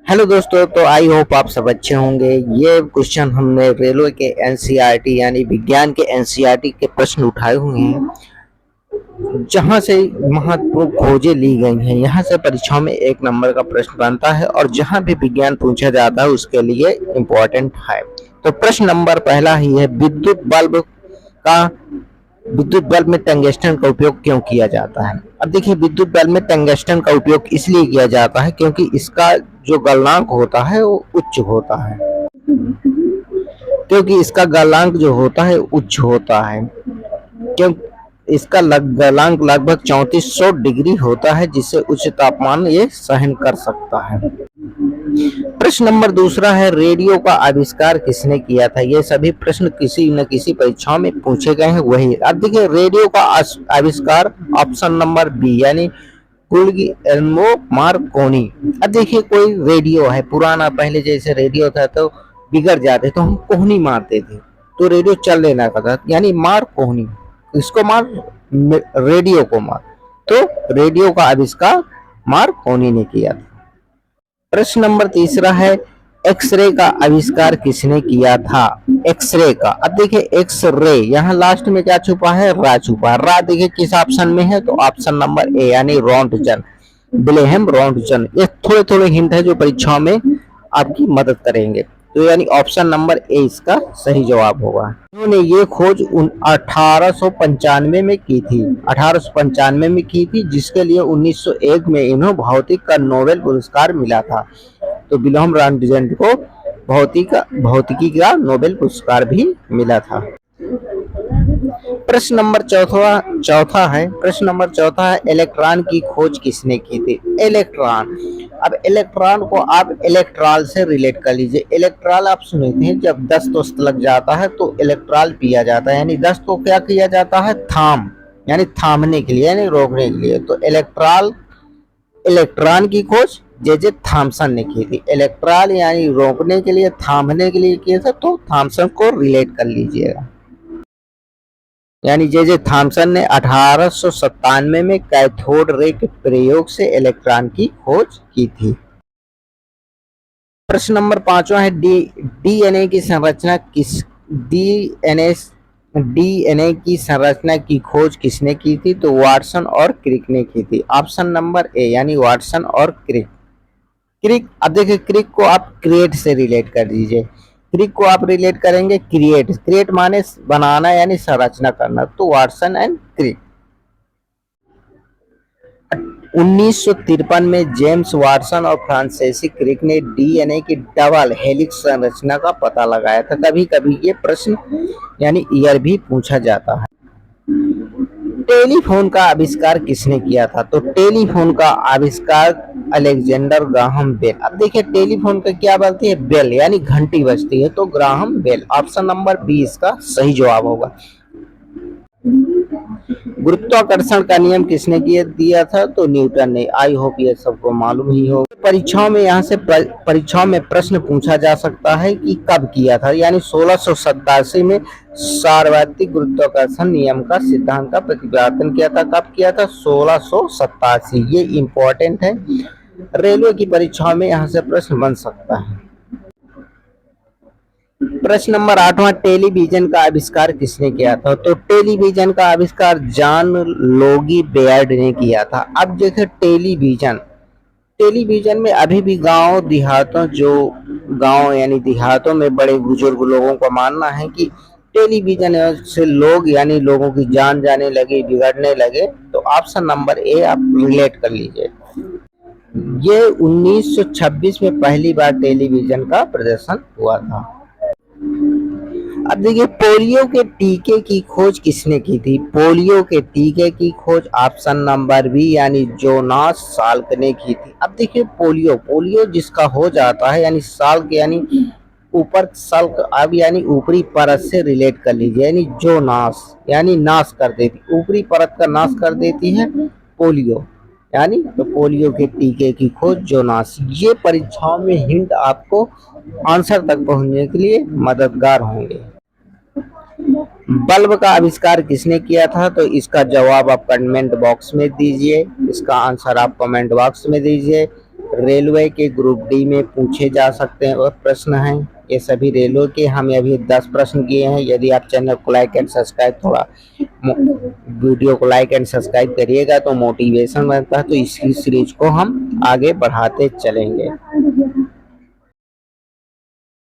Hello दोस्तों, तो I hope आप सब अच्छे होंगे। ये क्वेश्चन हमने रेलवे के एनसीईआरटी यानी विज्ञान के एनसीईआरटी के प्रश्न उठाए हुए हैं, जहां से महत्वपूर्ण खोजें ली गई हैं। यहाँ से परीक्षाओं में 1 नंबर का प्रश्न बनता है और जहां भी विज्ञान पूछा जाता है उसके लिए इम्पोर्टेंट है। तो प्रश्न नंबर पहला ही है, का विद्युत बल्ब में टंगस्टन का उपयोग क्यों किया जाता है। अब देखिए, विद्युत बल्ब में टंगस्टन का उपयोग इसलिए किया जाता है क्योंकि इसका जो गलनांक होता है वो उच्च होता है। क्योंकि इसका गलनांक जो होता है उच्च होता है, क्यों इसका गलनांक लगभग 3400 डिग्री होता है, जिससे उच्च तापमान ये सहन कर सकता है। प्रश्न नंबर दूसरा है, रेडियो का आविष्कार किसने किया था। ये सभी प्रश्न किसी न किसी परीक्षाओं में पूछे गए हैं। वही अब देखिए, रेडियो का आविष्कार ऑप्शन नंबर बी यानी गुglielmo मार्कोनी। अब देखिए, कोई रेडियो है पुराना, पहले जैसे रेडियो था तो बिगड़ जाते तो हम कोहनी मारते थे, तो रेडियो चलने लगा था, यानी मार कोहनी। इसको मार, रेडियो को मार। तो रेडियो का आविष्कार मार्कोनी ने किया था। प्रश्न नंबर तीसरा है, एक्सरे का आविष्कार किसने किया था। एक्सरे का, अब देखिए एक्सरे, यहाँ लास्ट में क्या छुपा है, रा छुपा है। रा देखिए किस ऑप्शन में है, तो ऑप्शन नंबर ए यानी रोंटगन, विलेहम रोंटगन। ये थोड़े थोड़े हिंट है जो परीक्षाओं में आपकी मदद करेंगे। तो यानी ऑप्शन नंबर ए इसका सही जवाब होगा। उन्होंने ये खोज 1895 में की थी, 1895 में की थी, जिसके लिए 1901 में इन्हें भौतिक का नोबेल पुरस्कार मिला था। तो विल्हम रॉन्टगन को भौतिकी का नोबेल पुरस्कार भी मिला था। प्रश्न नंबर चौथा है, इलेक्ट्रॉन की खोज किसने की थी। इलेक्ट्रॉन, अब इलेक्ट्रॉन को आप इलेक्ट्रॉल से रिलेट कर लीजिए। इलेक्ट्रॉल आप सुने थे, जब दस्त लग जाता है तो इलेक्ट्रॉल पिया जाता है, यानी दस्त को क्या किया जाता है, यानी थामने के लिए, यानी रोकने के लिए। तो इलेक्ट्रॉन की खोज जे थॉमसन ने की थी। इलेक्ट्रॉन यानी रोकने के लिए, थामने के लिए किया था, तो थॉमसन को रिलेट कर लीजिएगा। यानी जे थॉमसन ने 1897 में कैथोड रे के प्रयोग से इलेक्ट्रॉन की खोज की थी। प्रश्न नंबर 5वां है, डीएनए की संरचना डीएनए की संरचना की खोज किसने की थी। तो वाटसन और क्रिक ने की थी। ऑप्शन नंबर ए यानी वाटसन और क्रिक। अब देखिए, क्रिक को आप क्रिएट से रिलेट कर दीजिए। क्रिक को आप रिलेट करेंगे क्रिएट माने बनाना यानी संरचना करना, तो वाटसन एंड क्रिक। 1953 में जेम्स वाटसन और फ्रांसिस क्रिक ने डीएनए की डबल हेलिक्स संरचना का पता लगाया था। कभी कभी ये प्रश्न यानी ईयर भी पूछा जाता है। टेलीफोन का आविष्कार किसने किया था। तो टेलीफोन का आविष्कार अलेक्जेंडर ग्राहम बेल। अब देखिए, टेलीफोन का क्या बोलती है, बेल, यानी घंटी बजती है, तो Graham Bell. Option number B इसका सही जवाब होगा। गुरुत्वाकर्षण का नियम किसने दिया था। तो न्यूटन ने। आई होप ये सबको मालूम ही हो। परीक्षाओं में यहाँ से परीक्षाओं में प्रश्न पूछा जा सकता है कि कब किया था, यानी 1687 में सार्वत्रिक गुरुत्वाकर्षण नियम का सिद्धांत का प्रतिपादन किया था। कब किया था, 1687। ये इंपॉर्टेंट है, रेलवे की परीक्षाओं में यहाँ से प्रश्न बन सकता है। प्रश्न नंबर 8वां, टेलीविजन का आविष्कार किसने किया था। तो टेलीविजन का आविष्कार जॉन लोगी बेयर्ड ने किया था। अब देखिए, टेलीविजन में अभी भी गांव यानी देहातों में बड़े बुजुर्ग लोगों का मानना है कि टेलीविजन से लोग यानी लोगों की जान जाने लगी, बिगड़ने लगे। तो ऑप्शन नंबर ए आप रिलेट कर लीजिए। ये 1926 में पहली बार टेलीविजन का प्रदर्शन हुआ था। अब देखिए, पोलियो के टीके की खोज किसने की थी। पोलियो के टीके की खोज ऑप्शन नंबर बी यानी जोनास साल्क ने की थी। अब देखिए, पोलियो जिसका हो जाता है, यानी साल्क यानी ऊपर, साल्क अब यानी ऊपरी परत से रिलेट कर लीजिए, यानी जोनास यानी नाश कर देती, ऊपरी परत का नाश कर देती है पोलियो, यानी तो पोलियो के टीके की खोज जोनास। ये परीक्षाओं में हिंट आपको आंसर तक पहुंचने के लिए मददगार होंगे। बल्ब का आविष्कार किसने किया था। तो इसका जवाब आप कमेंट बॉक्स में दीजिए, इसका आंसर आप कमेंट बॉक्स में दीजिए। रेलवे के ग्रुप डी में पूछे जा सकते हैं और प्रश्न हैं। ये सभी रेलवे के हमने अभी 10 प्रश्न किए हैं। यदि आप चैनल को लाइक एंड सब्सक्राइब वीडियो को लाइक एंड सब्सक्राइब करिएगा तो मोटिवेशन बनता है, तो इसी सीरीज को हम आगे बढ़ाते चलेंगे।